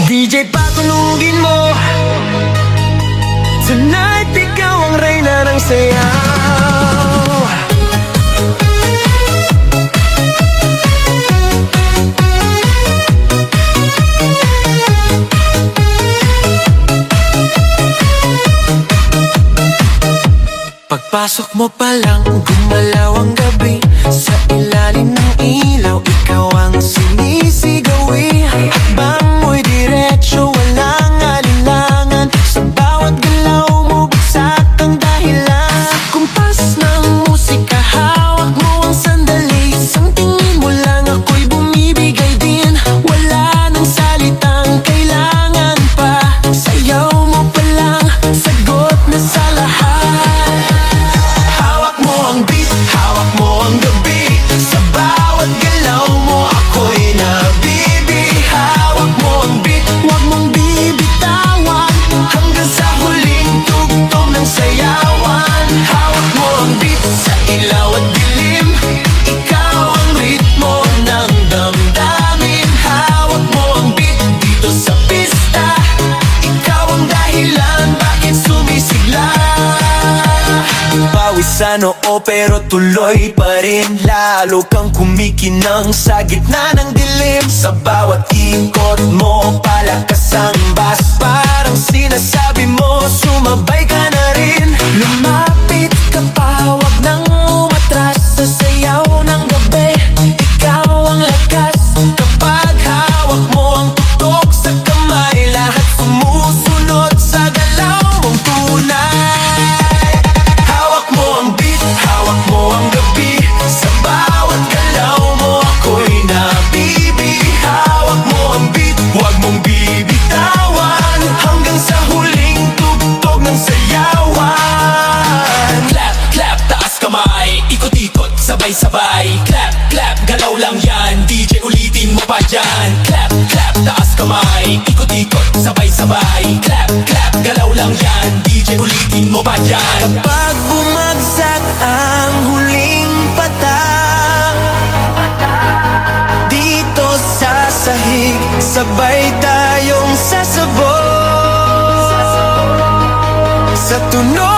DJ patulugin mo. Tonight ikaw ang reyna ng sayaw. Pagpasok mo pa lang, gumalaw ang gabi. Sa ilalim ng ilaw, ikaw ang sinisigawi. Hakbang mo'y diretso, walang alinlangan. Sa bawat galaw mo, bagsak ang dahilan. Sa kumpas ng musika, hawak mo ang sandali. Isang tingin mo lang, ako'y bumibigay din. Wala nang salitang kailangan pa. Sayaw mo pa lang, sagot na sa lahat. Sa noo pero tuloy pa rin. Lalo kang kumikinang sa gitna ng dilim. Sa bawat ikot mo, palakas ang bass. Parang sinasabi mo, sumabay ka na rin. Lumapit ka pa, wag nang umatras. Sa sayaw ng gabi, ikaw ang lakas. Kapag hawak mo ang tutok sa kamay, lahat sumusunod sa galaw mong tunay. Sabay, clap, clap, galaw lang yan. DJ ulitin mo pa dyan. Clap, clap, taas kamay. Ikot-ikot, sabay-sabay. Clap, clap, galaw lang yan. DJ ulitin mo pa dyan. Kapag bumagsak ang huling patak, dito sa sahig, sabay tayong sasabog sa tunog